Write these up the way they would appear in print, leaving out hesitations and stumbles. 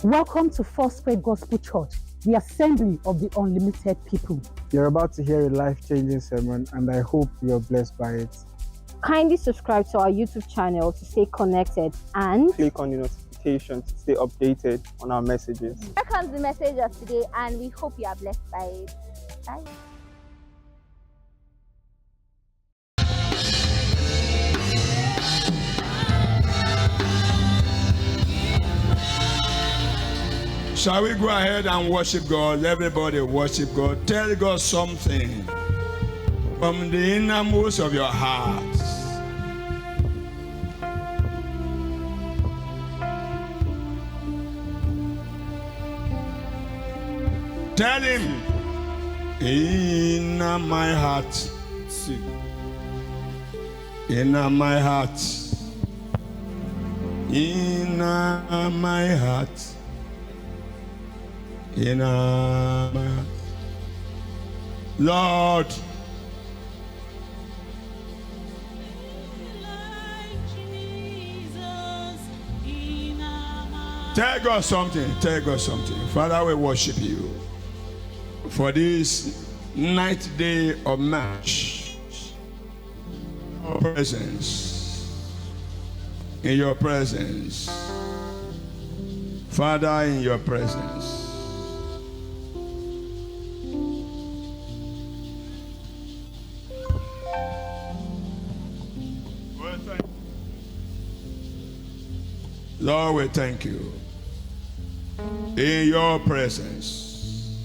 Welcome to Foursquare Gospel Church, the assembly of the unlimited people. You're about to hear a life-changing sermon, and I hope you're blessed by it. Kindly subscribe to our YouTube channel to stay connected and click on the notification to stay updated on our messages. Here comes the message of today, and we hope you are blessed by it. Bye. Shall we go ahead and worship God? Everybody worship God. Tell God something from the innermost of your heart. Tell him, in my heart, in my heart, in my heart. In my heart. Lord, tell God something. Tell God something. Father, we worship you for this ninth day of March. Your presence. In your presence. Father, in your presence. Lord, we thank you in your presence.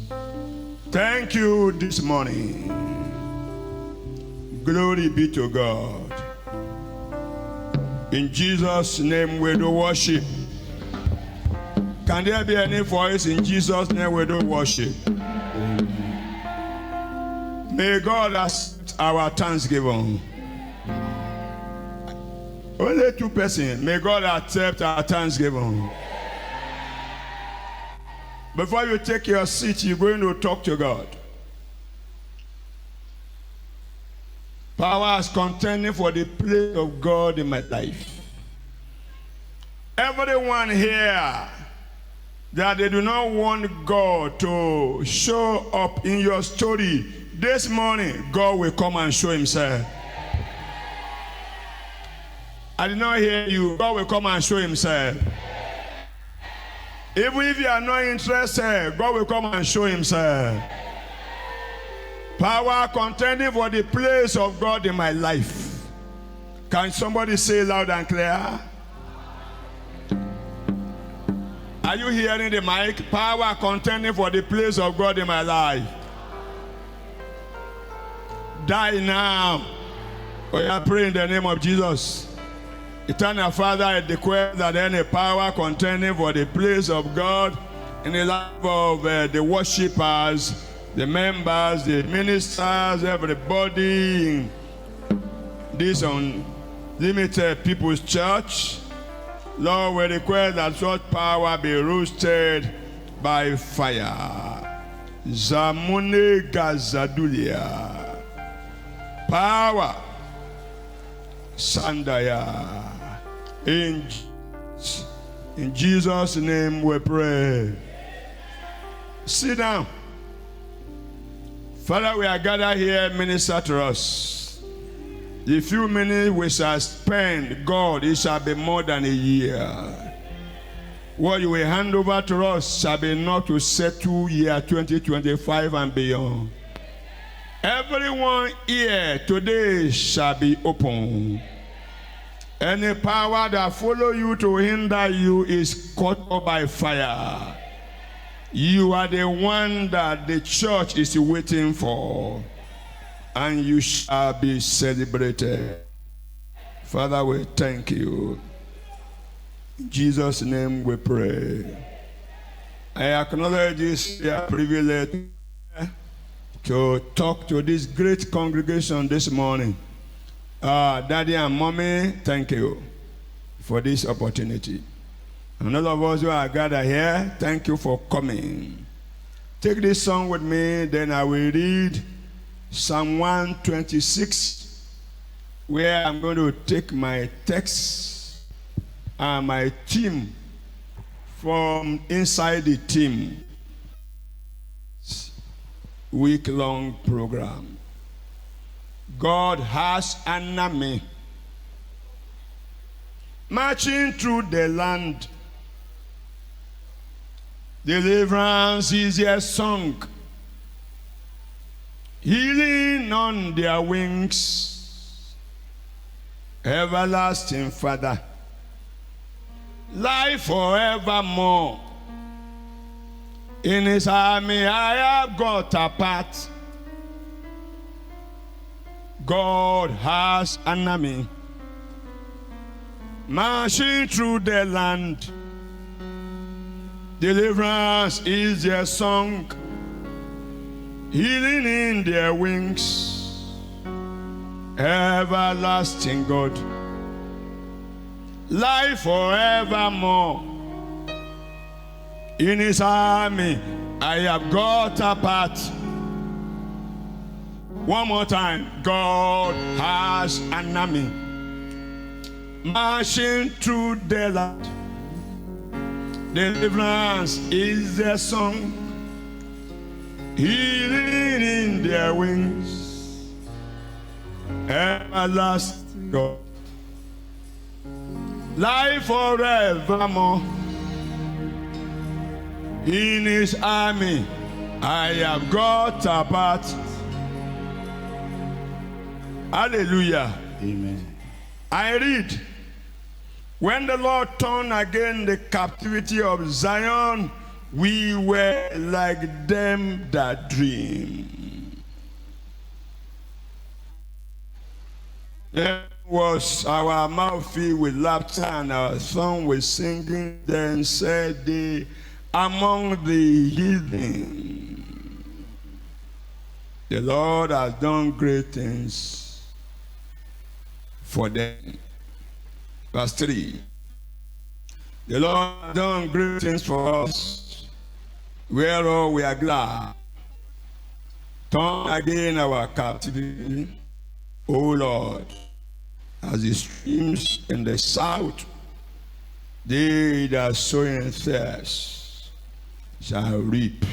Thank you this morning. Glory be to God. In Jesus' name we do worship. Can there be any voice? In Jesus' name we do worship. May God accept our thanksgiving. Only two persons. May God accept our thanksgiving. Before you take your seat, you're going to talk to God. Power is contending for the place of God in my life. Everyone here that they do not want God to show up in your story, this morning, God will come and show himself. I did not hear you. God will come and show himself. Even if you are not interested, God will come and show himself. Power contending for the place of God in my life. Can somebody say loud and clear? Are you hearing the mic? Power contending for the place of God in my life. Die now. We are praying in the name of Jesus. Eternal Father, I declare that any power contending for the place of God in the life of the worshippers, the members, the ministers, everybody in this unlimited people's church, Lord, we declare that such power be roasted by fire. Zamune Gazadulia. Power. Sandaya. In Jesus' name we pray. Sit down. Father, we are gathered here, minister to us. The few minutes we shall spend, God, it shall be more than a year. What you will hand over to us shall be enough to settle year 2025 and beyond. Everyone here today shall be open. Any power that follow you to hinder you is caught up by fire. You are the one that the church is waiting for, and you shall be celebrated. Father, we thank you. In Jesus' name we pray. I acknowledge this privilege to talk to this great congregation this morning. Daddy and Mommy, thank you for this opportunity. And all of us who are gathered here, thank you for coming. Take this song with me, then I will read Psalm 126, where I'm going to take my text and my theme from inside the team week-long program. God has an army marching through the land. Deliverance is their song, healing on their wings. Everlasting Father, life forevermore. In his army I have got a part. God has an army marching through the land. Deliverance is their song, healing in their wings. Everlasting God, life forevermore. In his army I have got a part. One more time. God has an army marching through the land. Deliverance is their song, healing in their wings. Everlasting God, life forevermore. In his army I have got a part. Hallelujah. Amen. I read, when the Lord turned again the captivity of Zion, we were like them that dream. Then was our mouth filled with laughter and our song with singing. Then said they among the heathen, the Lord has done great things for them. Verse 3. The Lord has done great things for us, whereof we are glad. Turn again our captivity, O Lord, as the streams in the south. They that sow in thirst shall reap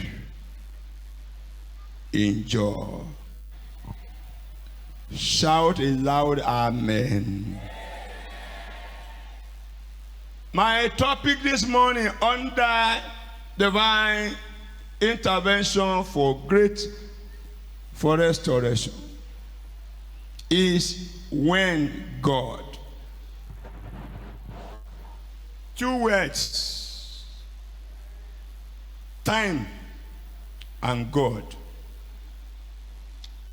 in joy. Shout a loud amen. My topic this morning, under divine intervention for restoration, is when God. Two words: time and God.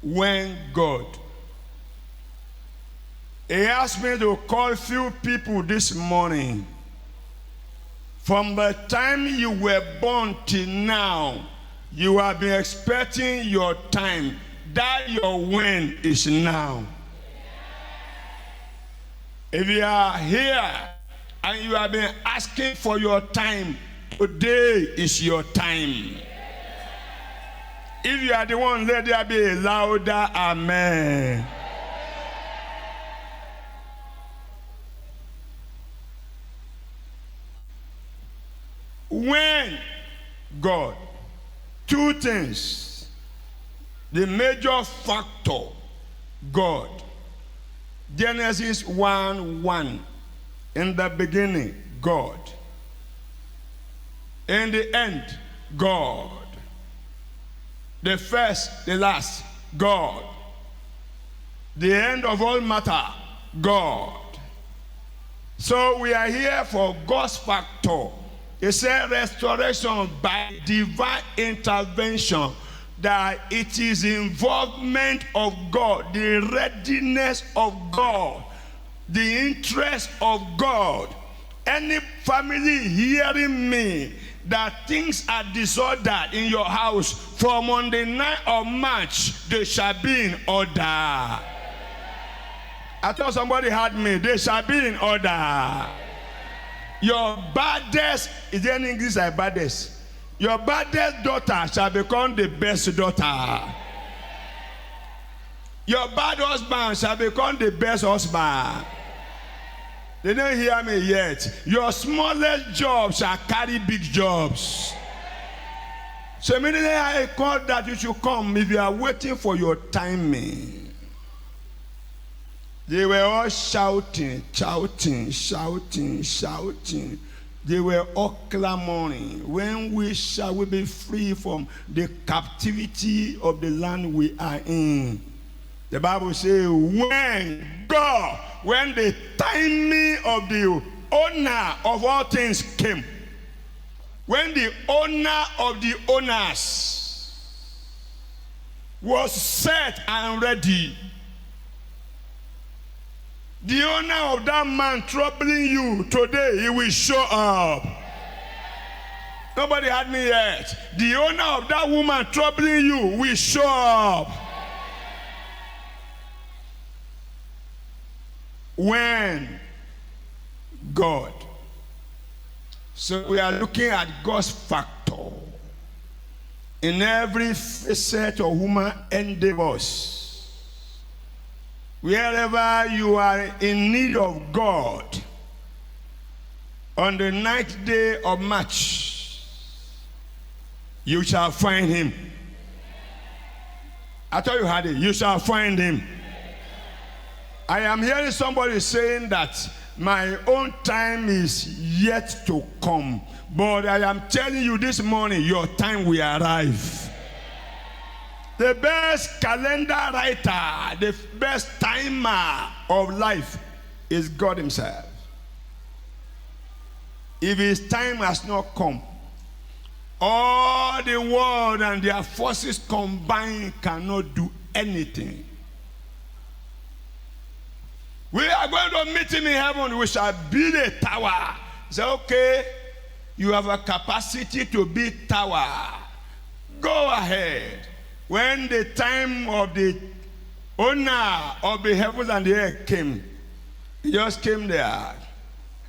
When God. He asked me to call few people this morning. From the time you were born till now, you have been expecting your time. That your when is now. If you are here and you have been asking for your time, today is your time. If you are the one, let there be a louder amen. When God, two things. The major factor, God. Genesis 1:1. In the beginning, God. In the end, God. The first, the last, God. The end of all matter, God. So we are here for God's factor. It said restoration by divine intervention, that it is involvement of God, the readiness of God, the interest of God. Any family hearing me that things are disordered in your house, from on the 9th of March, they shall be in order. I thought somebody had me. They shall be in order. Your baddest, is there any English like baddest? Your baddest daughter shall become the best daughter. Your bad husband shall become the best husband. They don't hear me yet. Your smallest job shall carry big jobs. So immediately I called that you should come if you are waiting for your timing. They were all shouting, shouting, shouting, shouting. They were all clamoring. When we shall we be free from the captivity of the land we are in? The Bible says, when the timing of the owner of all things came, when the owner of the owners was set and ready, the owner of that man troubling you today, he will show up. Nobody had me yet. The owner of that woman troubling you will show up. When God. So we are looking at God's factor in every facet of human endeavors. Wherever you are in need of God, on the 9th day of March, you shall find him. I thought you had it. You shall find him. I am hearing somebody saying that my own time is yet to come. But I am telling you this morning, your time will arrive. The best calendar writer, the best timer of life is God himself. If his time has not come, all the world and their forces combined cannot do anything. We are going to meet him in heaven. We shall build a tower. Say, okay, you have a capacity to build tower. Go ahead. When the time of the owner of the heavens and the earth came, he just came there.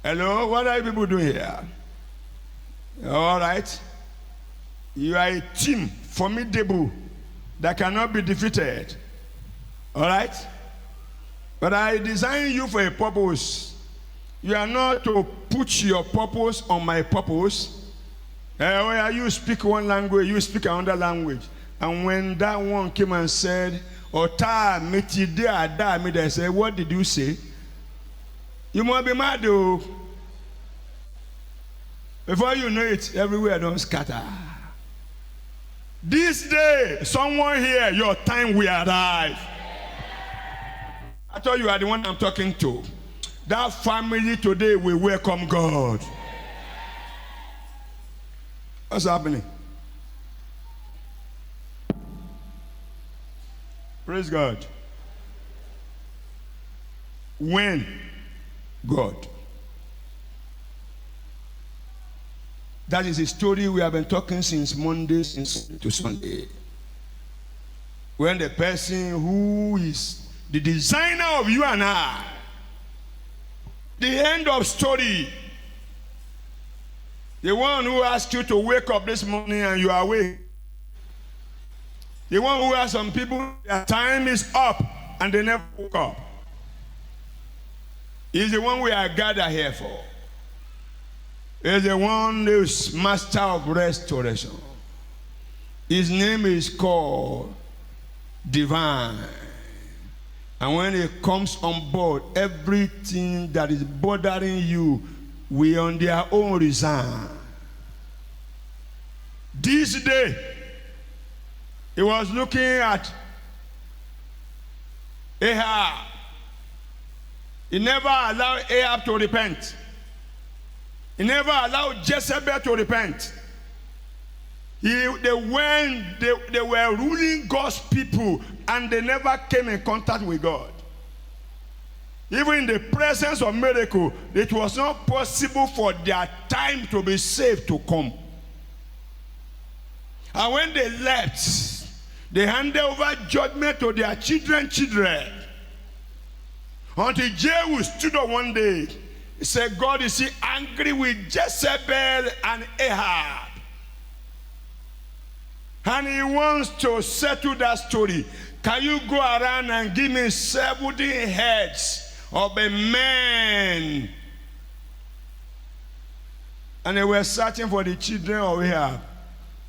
Hello, what are you people doing here? All right. You are a team, formidable, that cannot be defeated. All right. But I designed you for a purpose. You are not to put your purpose on my purpose. Where you speak one language, you speak another language. And when that one came and said, Ota meti de ada me, they say, what did you say? You must be mad though. Before you know it, everywhere don't scatter. This day, someone here, your time will arrive. I thought you are the one I'm talking to. That family today will welcome God. What's happening? Praise God. When God. That is a story we have been talking since Monday to Sunday. When the person who is the designer of you and I, the end of story, the one who asked you to wake up this morning and you are awake, the one who has some people, their time is up and they never woke up, is the one we are gathered here for. Is the one who is master of restoration. His name is called Divine. And when it comes on board, everything that is bothering you will on their own resign. This day, he was looking at Ahab. He never allowed Ahab to repent. He never allowed Jezebel to repent. They were ruling God's people and they never came in contact with God. Even in the presence of miracle, it was not possible for their time to be saved to come. And when they left, they handed over judgment to their children. Until Jehu stood up one day, he said, God, is he angry with Jezebel and Ahab? And he wants to settle that story. Can you go around and give me 70 heads of a men And they were searching for the children of Ahab,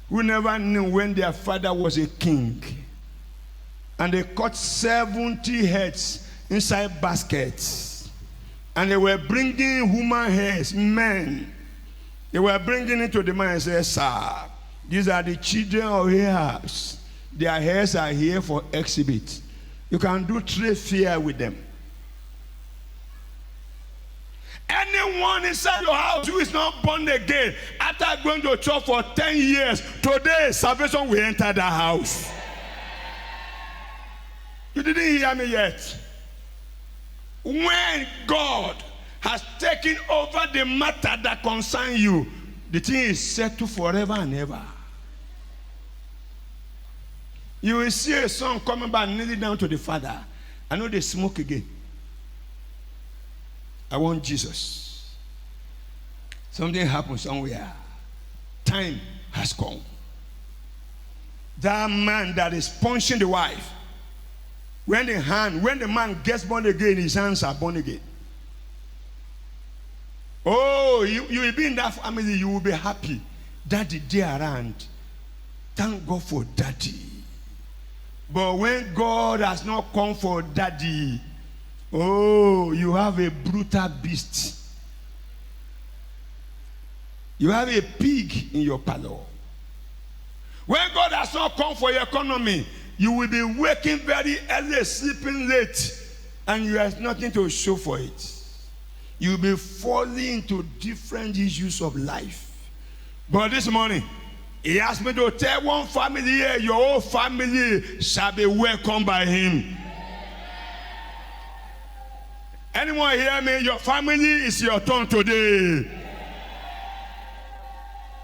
who never knew when their father was a king. And they caught 70 heads inside baskets. And they were bringing human heads, men. They were bringing it to the man and said, sir, these are the children of Ahab. Their heads are here for exhibit. You can do trade fair with them. Anyone inside your house who is not born again, after going to church for 10 years, today salvation will enter that house. You didn't hear me yet. When God has taken over the matter that concerns you, the thing is settled forever and ever. You will see a son coming back kneeling down to the Father. I know they smoke again. I want Jesus. Something happened somewhere. Time has come. That man that is punching the wife, when the man gets born again, his hands are born again. Oh, you will be in that family, you will be happy. Daddy there around. Thank God for daddy. But when God has not come for daddy, oh, you have a brutal beast. You have a pig in your parlor. When God has not come for your economy, you will be waking very early, sleeping late, and you have nothing to show for it. You will be falling into different issues of life. But this morning, he asked me to tell one family here, your whole family shall be welcomed by him. Anyone hear me? Your family is your turn today.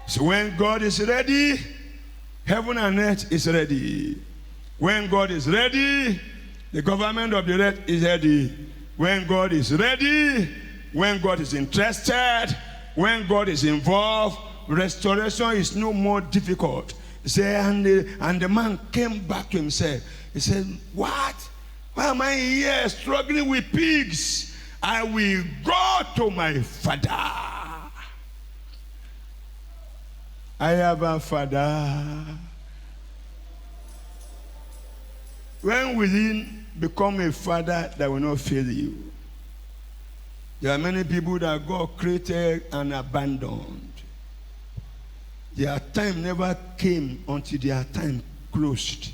So when God is ready, heaven and earth is ready. When God is ready, the government of the earth is ready. When God is ready, when God is interested, when God is involved, restoration is no more difficult. He said, and the man came back to himself. He said, what? Why am I here struggling with pigs? I will go to my father. I have a father. When will he become a father that will not fail you? There are many people that God created and abandoned. Their time never came until their time closed.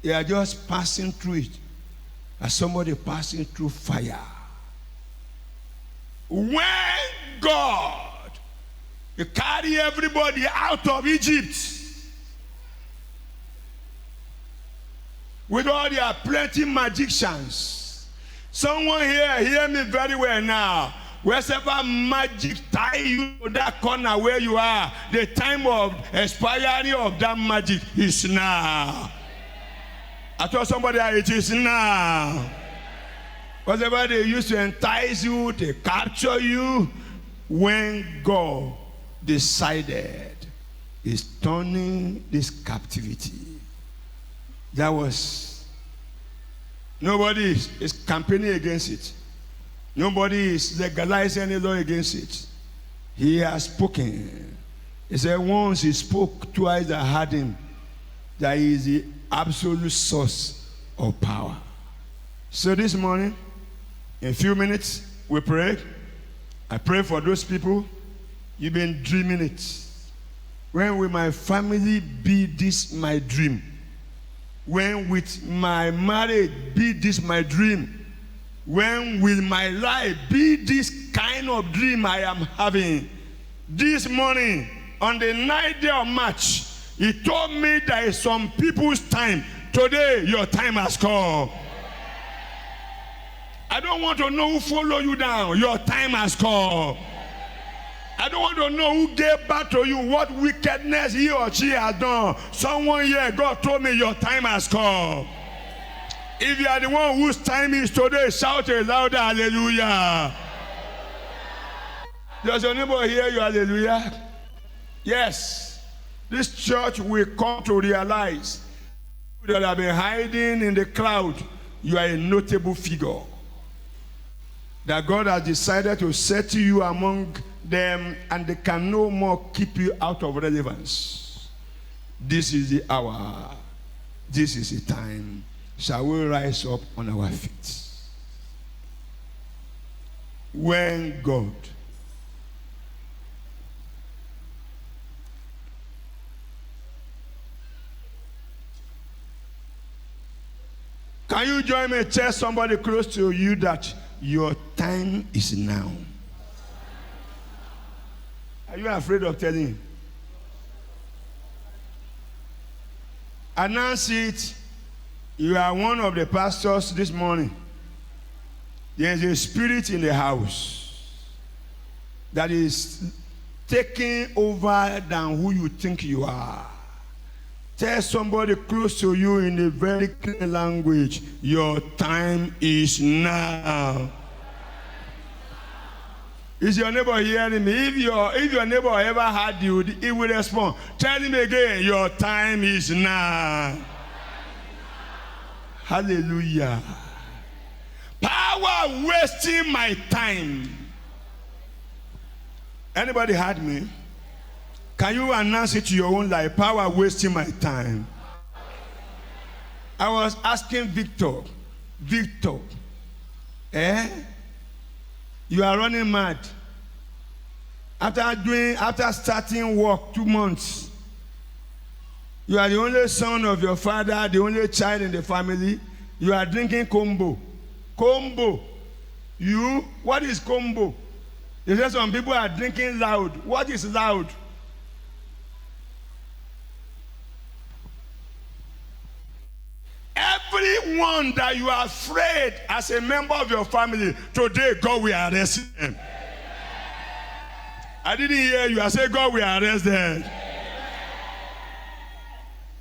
They are just passing through it as somebody passing through fire. When God will carry everybody out of Egypt with all their plenty magicians. Someone here, hear me very well now. Wherever magic tie you to that corner where you are, the time of expiry of that magic is now. I told somebody that it is now. Whatever they used to entice you, they capture you. When God decided is turning this captivity, that was, nobody is campaigning against it. Nobody is legalizing any law against it. He has spoken. He said once he spoke, twice I heard him. That he is the absolute source of power. So this morning, in a few minutes, we pray. I pray for those people. You've been dreaming it. When will my family be this my dream? When with my marriage be this my dream? When will my life be this kind of dream I am having? This morning, on the 9th day of March, he told me there is some people's time. Today, your time has come. I don't want to know who follow you down. Your time has come. I don't want to know who gave back to you, what wickedness he or she has done. Someone here, God told me your time has come. If you are the one whose time is today, shout a louder hallelujah. Does your neighbor hear you hallelujah? Yes. This church will come to realize that have been hiding in the cloud, you are a notable figure. that God has decided to set you among them, and they can no more keep you out of relevance. This is the hour. This is the time. Shall we rise up on our feet? When God can you join me? Tell somebody close to you that your time is now. Are you afraid of telling him? Announce it. You are one of the pastors this morning. There is a spirit in the house that is taking over than who you think you are. Tell somebody close to you in a very clear language, your time is now. Is your neighbor hearing me? If your neighbor ever heard you, he will respond. Tell him again, your time is now. Hallelujah. Power wasting my time. Anybody heard me? Can you announce it to your own life? Power wasting my time. I was asking Victor, you are running mad. After starting work 2 months, you are the only son of your father, the only child in the family. You are drinking combo. You? What is combo? They say some people are drinking loud. What is loud? Everyone that you are afraid as a member of your family, today God will arrest them. I didn't hear you. I said God will arrest them.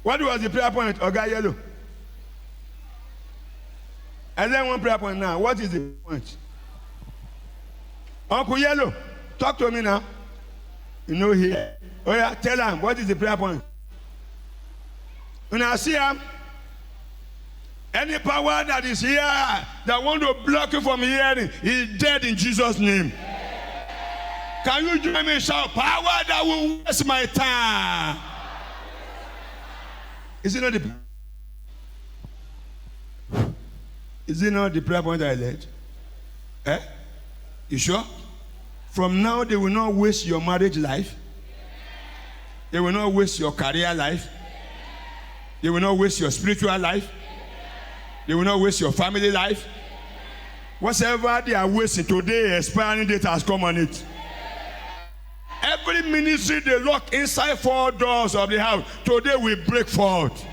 What was the prayer point, Oga Yellow? And then one prayer point now. What is the point? Uncle Yellow, talk to me now. You know here. Oh yeah, tell him what is the prayer point. When I see him, any power that is here that want to block you from hearing is dead in Jesus' name. Can you join me? Shout, power that will waste my time. Is it not the prayer point I led? You sure? From now, they will not waste your marriage life. They will not waste your career life. They will not waste your spiritual life. They will not waste your family life. Whatever they are wasting today, expiring date has come on it. Every ministry they lock inside 4 doors of the house, today we break forth.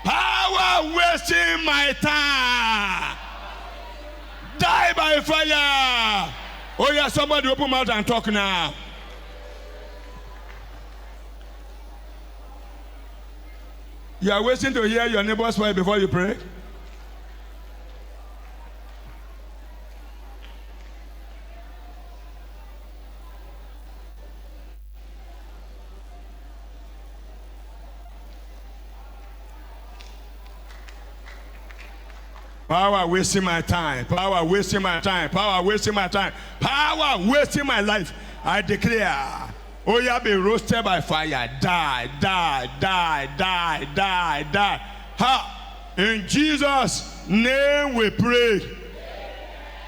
Power wasting my time. Die by fire. Oh yeah, somebody open mouth and talk now. You are waiting to hear your neighbor's voice before you pray. Power wasting my time. Power wasting my time. Power wasting my time. Power wasting my life. I declare, oh yeah, be roasted by fire. Die, die, die, die, die, die. Ha! In Jesus' name we pray.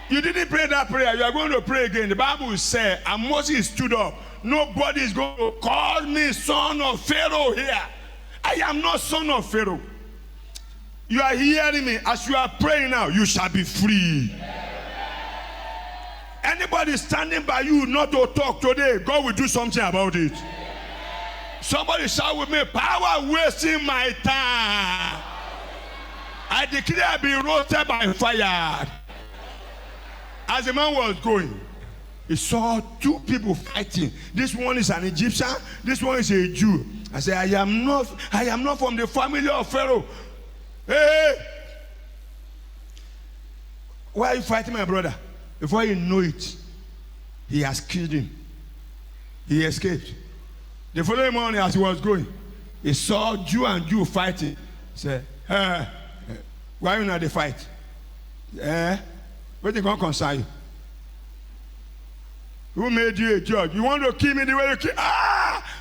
You didn't pray that prayer. You are going to pray again. The Bible said, and Moses stood up. Nobody is going to call me son of Pharaoh here. I am not son of Pharaoh. You are hearing me. As you are praying now, you shall be free. Anybody standing by you not to talk today, God will do something about it. Somebody shout with me, power wasting my time. I declare be roasted by fire. As the man was going, he saw 2 people fighting. This one is an Egyptian, this one is a Jew. I said, I am not from the family of Pharaoh. Hey! Why are you fighting my brother? Before you know it, he has killed him. He escaped. The following morning as he was going, he saw Jew and Jew fighting. He said, why you not the fight? What you gonna concern you? Who made you a judge? You want to kill me the way you kill?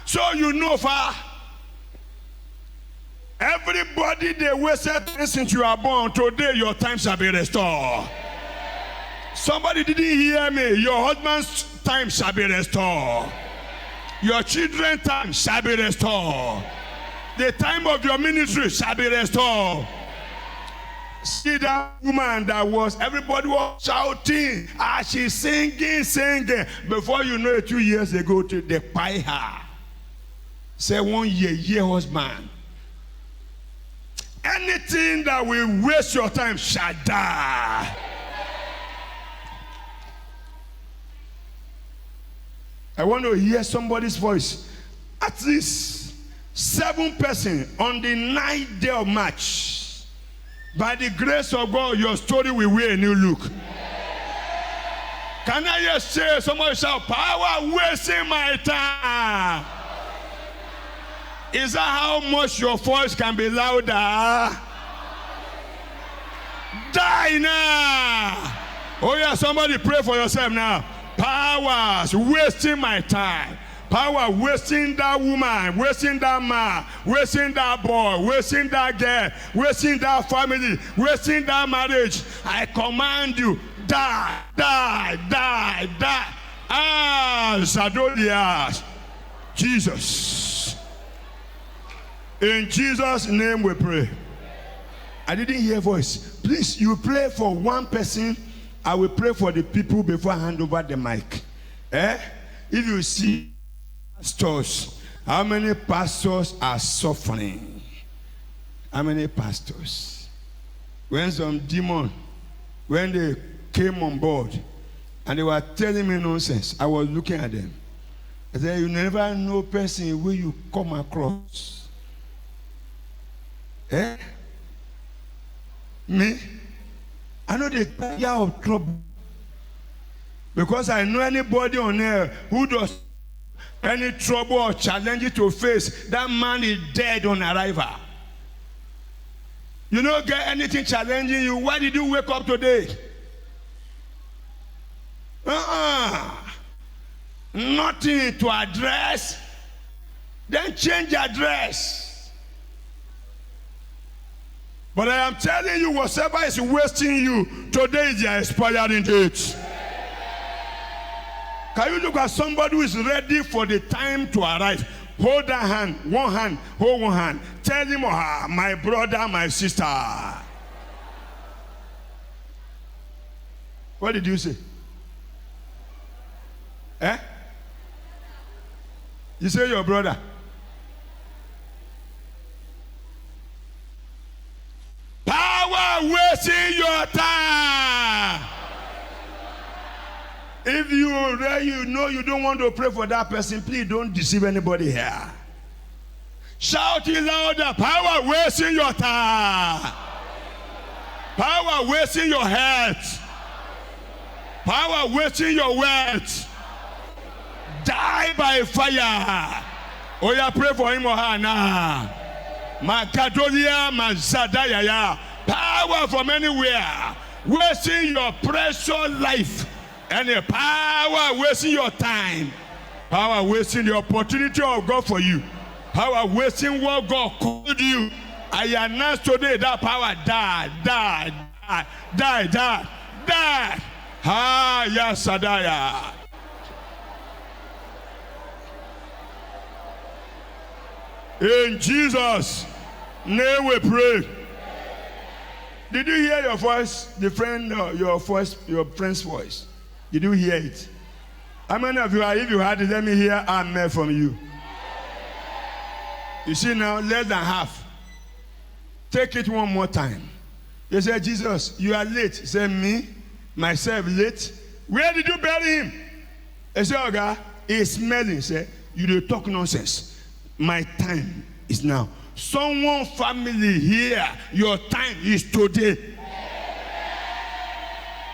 So you know, far. Everybody they wasted since you are born. Today your time shall be restored. Somebody didn't hear me. Your husband's time shall be restored. Your children's time shall be restored. The time of your ministry shall be restored. See that woman that was, everybody was shouting as she's singing. Before you know it, 2 years ago, they buy her. Say 1 year husband. Anything that will waste your time shall die. I want to hear somebody's voice. At least 7 persons on the 9th day of March. By the grace of God, your story will wear a new look. Can I just say, somebody shout, power wasting my time. Is that how much your voice can be louder? Die now. Oh yeah, somebody pray for yourself now. Powers wasting my time. Power wasting that woman, wasting that man, wasting that boy, wasting that girl, wasting that family, wasting that marriage. I command you, die, die, die, die. Zadodias. Jesus. In Jesus' name we pray. I didn't hear voice. Please, you pray for one person. I will pray for the people before I hand over the mic. If you see pastors, how many pastors are suffering? How many pastors? When some demon, when they came on board and they were telling me nonsense, I was looking at them. I said, you never know person where you come across. Me? I know they get out of trouble. Because I know anybody on there who does any trouble or challenge to face, that man is dead on arrival. You don't get anything challenging you. Why did you wake up today? Nothing to address. Then change address. But I am telling you, whatever is wasting you, today is your expiring date. Can you look at somebody who is ready for the time to arrive? Hold that hand, hold one hand. Tell him or her, my brother, my sister. What did you say? You say your brother. Power wasting your time. If you know you don't want to pray for that person, please don't deceive anybody here. Shout it louder. Power wasting your time. Power wasting your health. Power wasting your wealth. Die by fire. Oh yeah, pray for him or her now. Makadolia Mazadaya. Power from anywhere. Wasting your precious life. And the power wasting your time. Power wasting the opportunity of God for you. Power wasting what God called you. I announce today that power die. Ha Yasadaya. In Jesus' name we pray. Did you hear your voice, your friend's voice? Did you hear it? How many of you are, if you had it, let me hear amen from you. You see now, less than half. Take it one more time. You say, Jesus, you are late. Say, me, myself, late. Where did you bury him? I say, oh God, he's smelling. Say, you don't talk nonsense. My time is now. Someone family here, your time is today.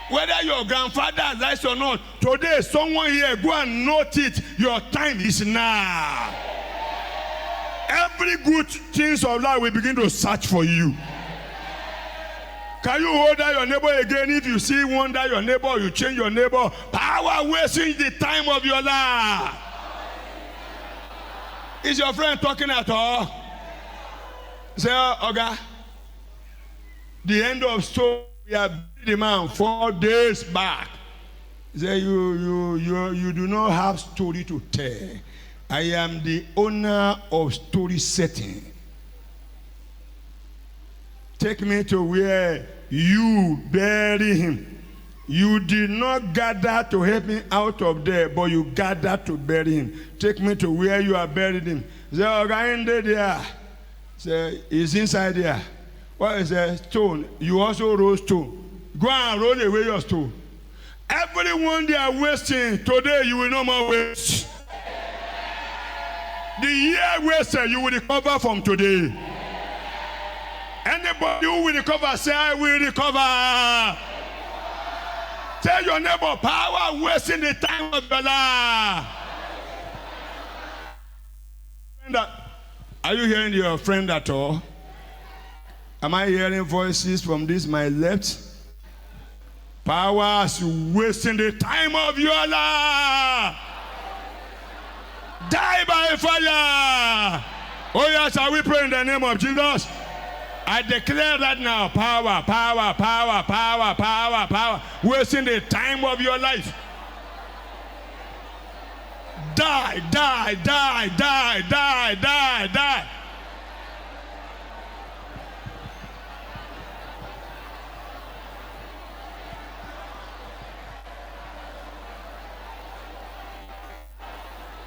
Whether your grandfather dies or not, today someone here, go and note it. Your time is now. Every good things of life will begin to search for you. Can you hold out your neighbor again? If you see wonder your neighbor, you change your neighbor. Power wasting the time of your life. Is your friend talking at all? Say, Oga, the end of story, we have the man 4 days back. Say, you do not have story to tell. I am the owner of story setting. Take me to where you bury him. You did not gather to help me out of there, but you gathered to bury him. Take me to where you are buried him. Say, Oga, in there. Say, he's inside there. What is a stone? You also roll stone. Go and roll away your stone. Everyone they are wasting, today you will no more waste. The year wasted, you will recover from today. Anybody who will recover, say, I will recover. Tell your neighbor, power wasting the time of your life. Are you hearing your friend at all? Am I hearing voices from this my left? Power is wasting the time of your life. Die by fire. Oh yes, shall we pray in the name of Jesus? I declare that now. Power, power, power, power, power, power. Wasting the time of your life. Die, die, die, die, die, die, die.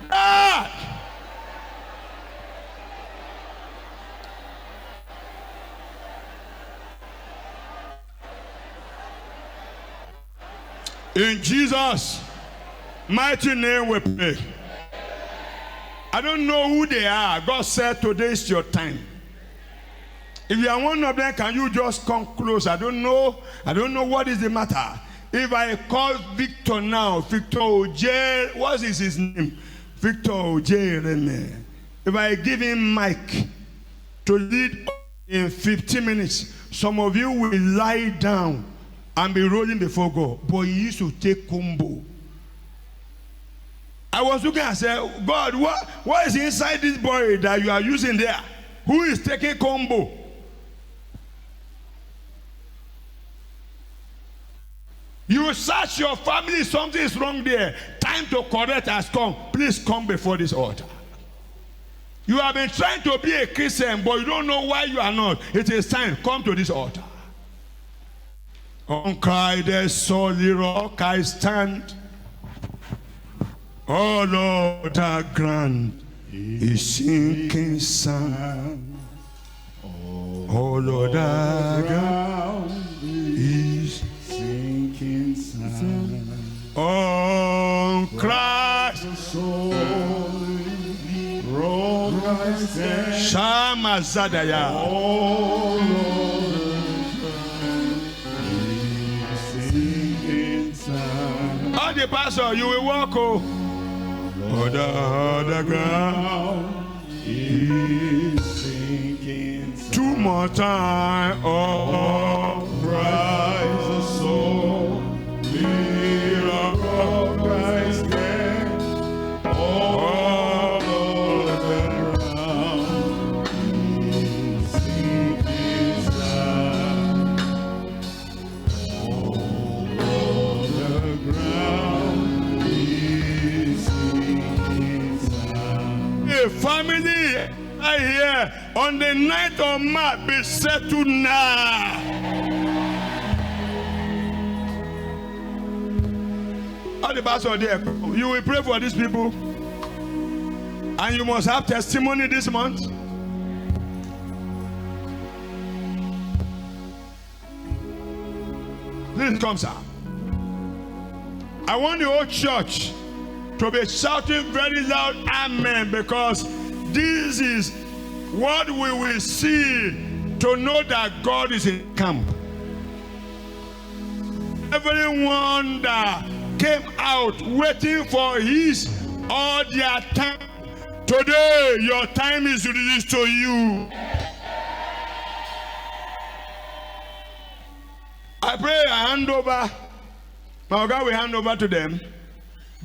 Die. In Jesus' mighty name we pray. I don't know who they are. God said today is your time. If you are one of them, can you just come close? I don't know what is the matter. If I call Victor now, Victor Oj, what is his name? Victor Oj. If I give him mic to lead in 15 minutes, some of you will lie down and be rolling before God. But he used to take combo. I was looking and said, God, what is inside this boy that you are using there? Who is taking combo? You search your family, something is wrong there. Time to correct has come. Please come before this altar. You have been trying to be a Christian, but you don't know why you are not. It is time. Come to this altar. On Christ's solid rock I stand. Oh Lord, the ground is sinking sand. Oh Lord, the ground is sinking sand. On Christ's solid rock I stand. Shama Zadaya. Oh Lord. All the pastor, you will walk the ground is sinking. Two more time, oh, rise the soul, miracle Christ there, oh, the ground is sinking sand. Oh, the ground is sinking sand. A family I hear on the 9th of March be settled now. All the pastors there, you will pray for these people, and you must have testimony this month. Please come, sir. I want the whole church to be shouting very loud, amen, because this is what we will see to know that God is in camp. Everyone that came out waiting for his or their time, today your time is released to you. I pray I hand over. My God will hand over to them.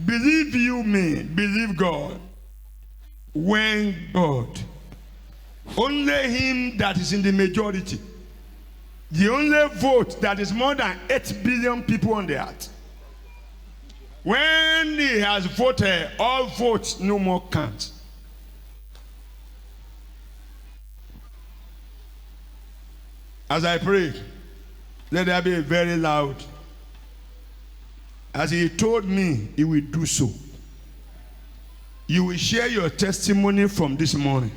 Believe you me, believe God. When God, only him that is in the majority, the only vote that is more than 8 billion people on the earth. When he has voted, all votes no more count. As I pray, let there be very loud. As he told me, he will do so. You will share your testimony from this morning.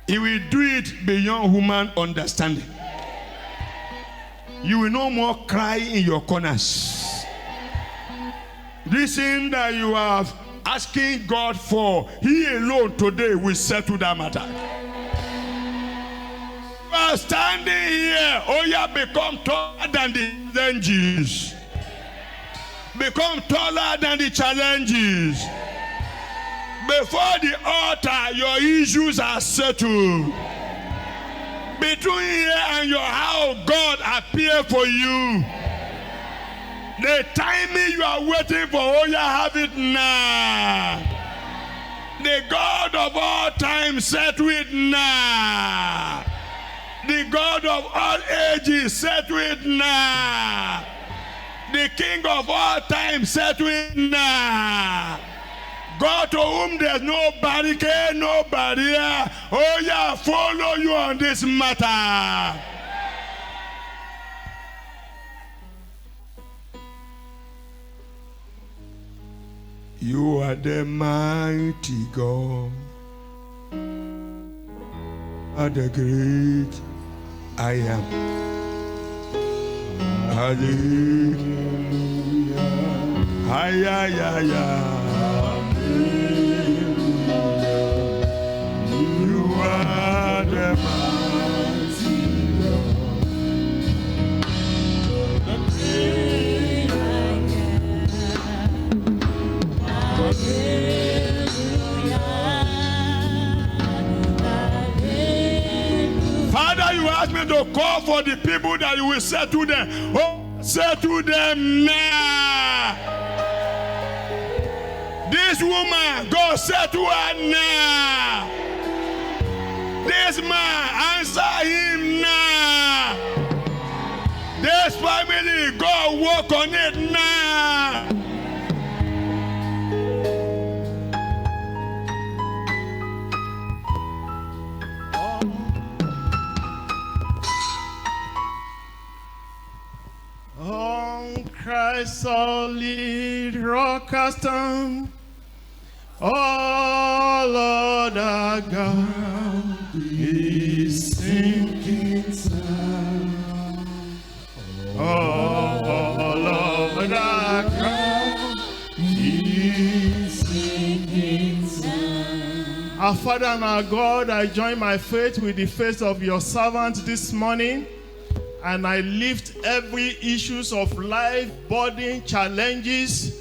He will do it beyond human understanding. You will no more cry in your corners. This thing that you are asking God for, he alone today will settle that matter. You are standing here, oh yeah, become taller than the challenges. Become taller than the challenges. Before the altar, your issues are settled. Between here and your house, God appear for you. The timing you are waiting for, oh yeah, have it now. The God of all time, settle it now. The God of all ages, settle it now. The King of all time, settle it now. God to whom there's no barricade, no barrier, oh yeah, follow you on this matter. You are the mighty God, are the great I am. Hallelujah. Ay, ay, ay, ay. You are the mighty God, the great I am. Father, you asked me to call for the people that you will say to them. Oh, say to them now. This woman, God said to her now. This man, answer him now. This family, God work on it now. On Christ's solid rock I stand. All other ground is sinking sand. All other ground is sinking sand. Our Father and our God, I join my faith with the faith of your servant this morning, and I lift every issues of life, burden, challenges,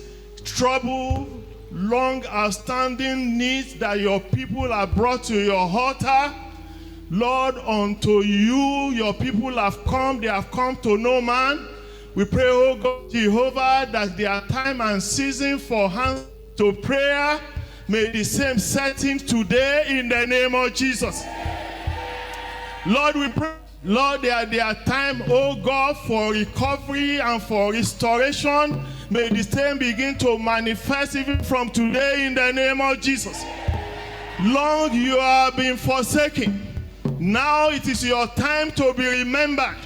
trouble, long outstanding needs that your people have brought to your altar. Lord, unto you your people have come, they have come to no man. We pray, oh God, Jehovah, that their time and season for hands to prayer may the same set in today in the name of Jesus. Lord, we pray, Lord, their time, oh God, for recovery and for restoration, may the same begin to manifest even from today in the name of Jesus. Long you have been forsaken. Now it is your time to be remembered.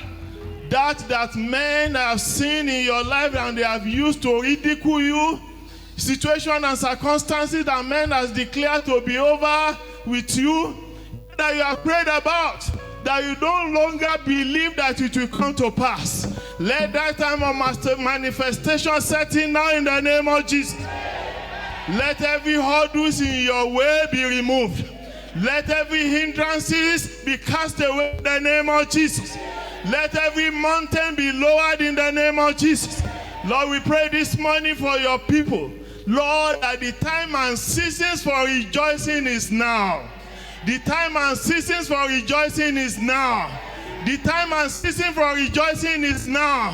That men have seen in your life and they have used to ridicule you, situation and circumstances that men has declared to be over with you, that you have prayed about, that you no longer believe that it will come to pass. Let that time of manifestation set in now in the name of Jesus. Let every hurdles in your way be removed. Let every hindrances be cast away in the name of Jesus. Let every mountain be lowered in the name of Jesus. Lord, we pray this morning for your people. Lord, that the time and seasons for rejoicing is now. The time and seasons for rejoicing is now. The time and season for rejoicing is now.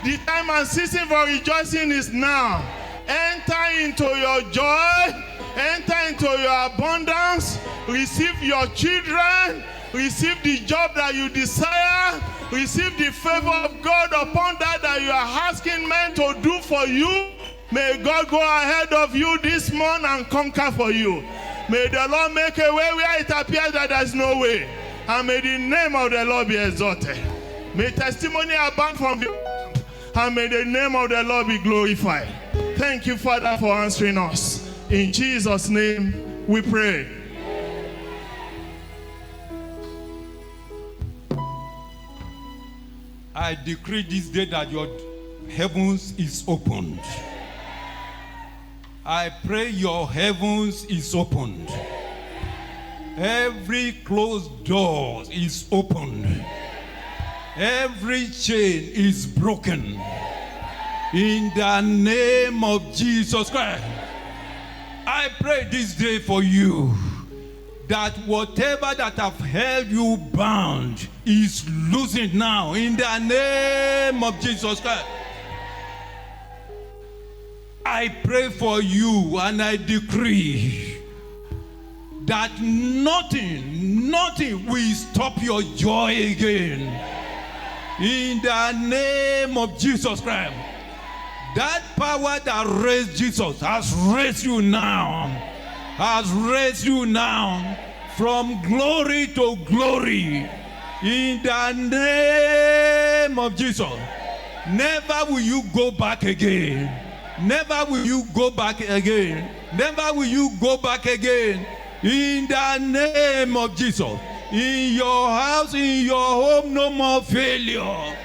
The time and season for rejoicing is now. Enter into your joy. Enter into your abundance. Receive your children. Receive the job that you desire. Receive the favor of God upon that you are asking men to do for you. May God go ahead of you this month and conquer for you. May the Lord make a way where it appears that there is no way. And may the name of the Lord be exalted. May testimony abound from you. And may the name of the Lord be glorified. Thank you, Father, for answering us. In Jesus' name we pray. I decree this day that your heavens is opened. I pray your heavens is opened. Every closed door is opened. Every chain is broken. In the name of Jesus Christ. I pray this day for you that whatever that have held you bound is loosened now in the name of Jesus Christ. I pray for you and I decree that nothing will stop your joy again. In the name of Jesus Christ. That power that raised Jesus has raised you now. Has raised you now from glory to glory. In the name of Jesus. Never will you go back again. Never will you go back again. Never will you go back again. In the name of Jesus. In your house, in your home, no more failure.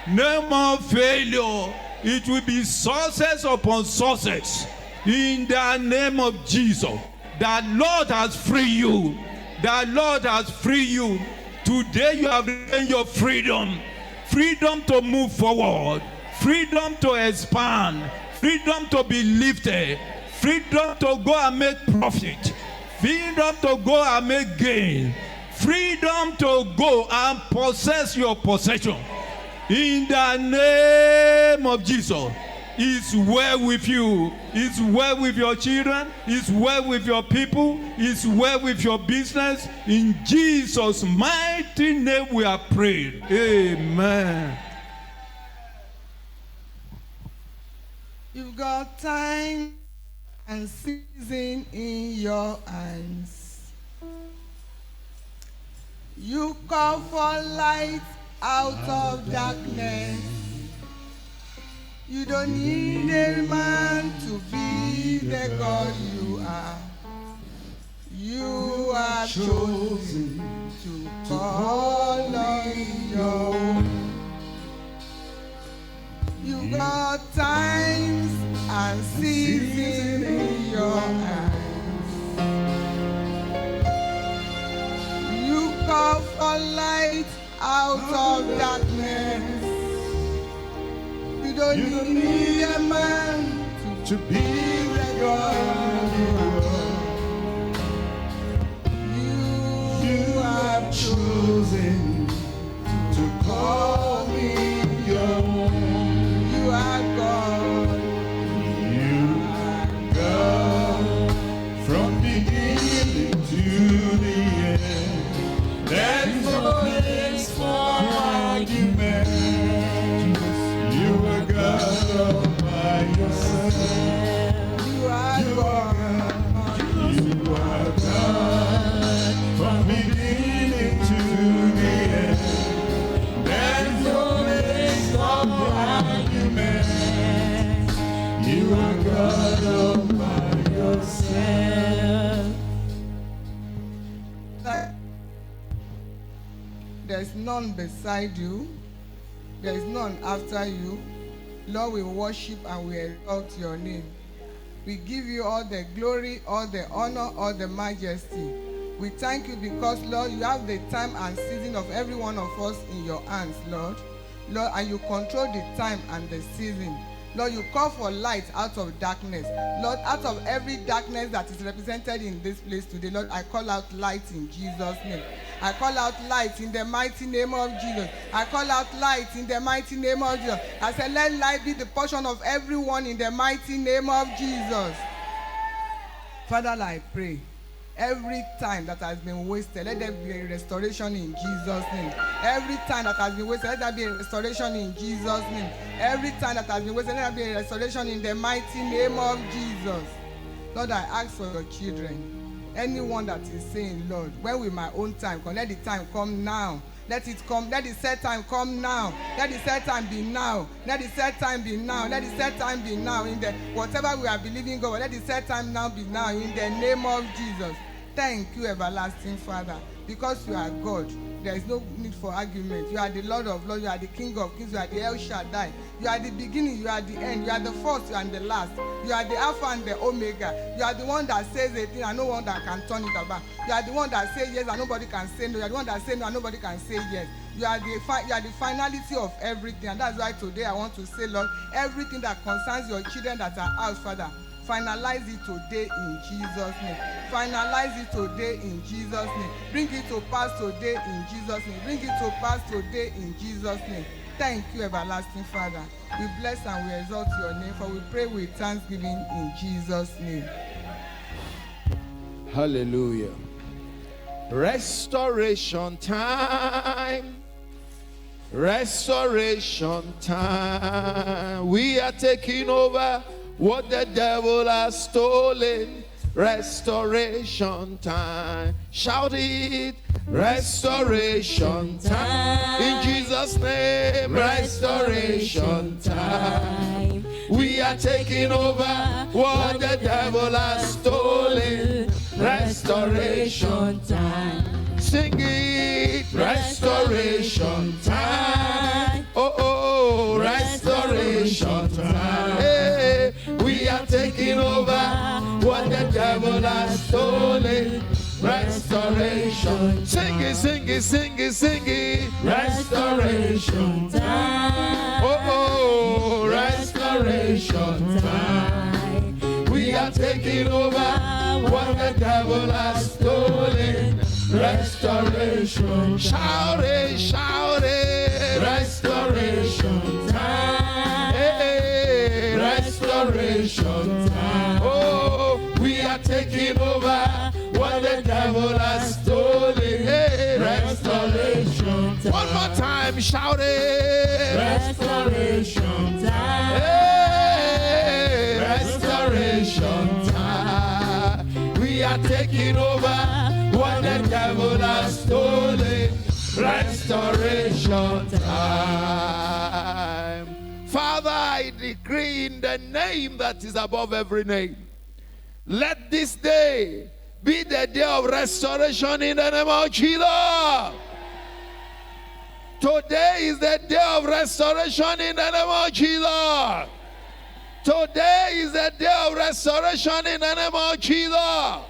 No more failure. It will be success upon success. In the name of Jesus. The Lord has freed you. The Lord has freed you. Today you have gained your freedom. Freedom to move forward. Freedom to expand. Freedom to be lifted. Freedom to go and make profit. Freedom to go and make gain. Freedom to go and possess your possession. In the name of Jesus. It's well with you. It's well with your children. It's well with your people. It's well with your business. In Jesus' mighty name we are prayed. Amen. You've got time and season in your hands. You call for light out of darkness. You don't need a man to be the God you are. You are chosen to call on your own. You got times and seasons in your hands. You call for light out of darkness. You don't need a man to be the God you have chosen to call me your own. You are God. You are God from beginning to the end. There's no place for argument. You are God all by yourself. You are God. You are God from beginning to the end. There's no place for argument. You are God all by yourself. There's none beside you. There is none after you. Lord, we worship and we exalt your name. We give you all the glory, all the honor, all the majesty. We thank you because, Lord, you have the time and season of every one of us in your hands, Lord. Lord, and you control the time and the season. Lord, you call for light out of darkness. Lord, out of every darkness that is represented in this place today, Lord, I call out light in Jesus' name. I call out light in the mighty name of Jesus. I call out light in the mighty name of Jesus. I said, let light be the portion of everyone in the mighty name of Jesus. Father, I pray. Every time that has been wasted, let there be a restoration in Jesus' name. Every time that has been wasted, let there be a restoration in Jesus' name. Every time that has been wasted, let there be a restoration in the mighty name of Jesus. Lord, I ask for your children. Anyone that is saying, Lord, when will my own time come? Let the time come now. Let it come. Let the set time come now. Let the set time be now. Let the set time be now. Let the set time be now. In the whatever we are believing God, let the set time now be now. In the name of Jesus. Thank you, everlasting Father, because you are God. There is no need for argument. You are the Lord of Lords. You are the King of Kings. You are the El Shaddai. You are the beginning. You are the end. You are the first and the last. You are the Alpha and the Omega. You are the one that says a thing and no one that can turn it about. You are the one that says yes and nobody can say no. You are the one that says no and nobody can say yes. You are the finality of everything. And that's why today I want to say, Lord, everything that concerns your children that are out, Father, finalize it today in Jesus' name. Finalize it today in Jesus' name. Bring it to pass today in Jesus' name. Bring it to pass today in Jesus' name. Thank you, everlasting Father. We bless and we exalt your name, for we pray with thanksgiving in Jesus' name. Hallelujah. Restoration time. Restoration time. We are taking over what the devil has stolen. Restoration time. Shout it. Restoration time. In Jesus' name. Restoration time. We are taking over what the devil has stolen. Restoration time. Sing it. Restoration time. Oh, restoration time. Hey, we are taking over what the devil has stolen. Restoration. Sing it, sing it, sing it, sing it. Restoration time. Oh, restoration time. We are taking over what the devil has stolen. Restoration. Shout it, shout it. Restoration time. Hey, restoration time. Oh, we are taking over what the devil has stolen. Hey, restoration time. One more time, shout it. Restoration time. Hey, restoration time. We are taking over what the devil has stolen. Restoration time. Father, I decree in the name that is above every name, let this day be the day of restoration in the name of Jesus. Today is the day of restoration in the name of Jesus. Today is the day of restoration in the name of Jesus.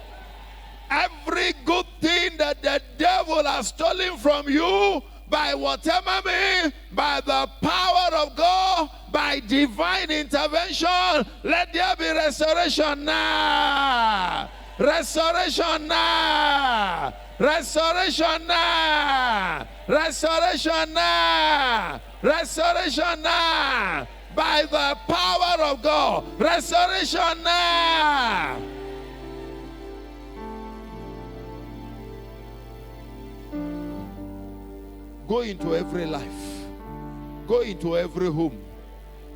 Every good thing that the devil has stolen from you, by whatever means, by the power of God, by divine intervention, let there be restoration now. Restoration now. Restoration now. Restoration now. Restoration now. By the power of God. Restoration now. Go into every life. Go into every home.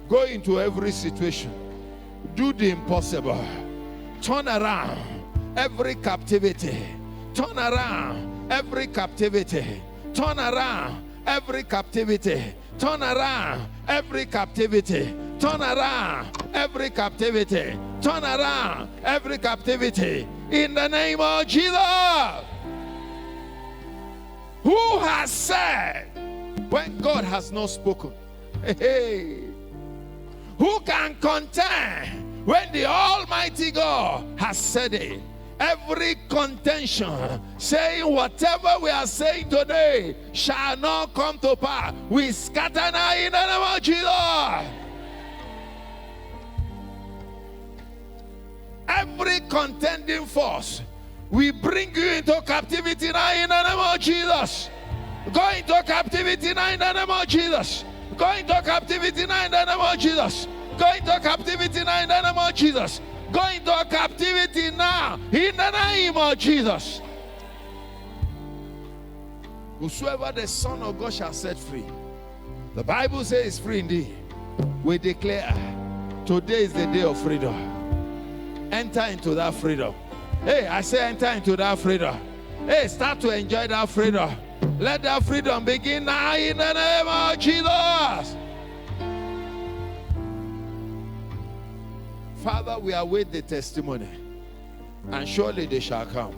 Go into every situation. Do the impossible. Turn around every captivity. Turn around every captivity. Turn around every captivity. Turn around every captivity. Turn around every captivity. Turn around every captivity. In the name of Jesus. Who has said when God has not spoken? Hey. Who can contend when the Almighty God has said it? Every contention saying whatever we are saying today shall not come to pass. We scatter now in the name of Jesus. Every contending force We bring you into captivity now in the name of Jesus. Go into captivity now in the name of Jesus. Go into captivity now in the name of Jesus. Go into captivity now in the name of Jesus. Go into captivity now in the name of Jesus. Whosoever the Son of God shall set free, the Bible says is free indeed. We declare today is the day of freedom. Enter into that freedom. Hey, I say enter into that freedom. Hey, start to enjoy that freedom. Let that freedom begin now in the name of Jesus. Father, we await the testimony, and surely they shall come.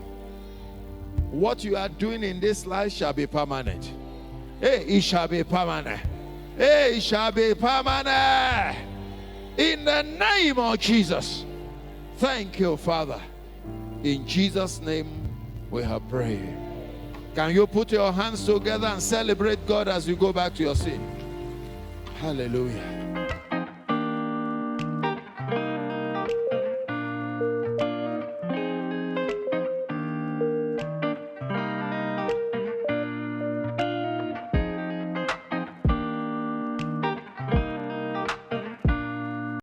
What you are doing in this life shall be permanent. Hey, it shall be permanent. Hey, it shall be permanent. In the name of Jesus. Thank you, Father. In Jesus' name we have prayed. Can you put your hands together and celebrate God as you go back to your seat? Hallelujah.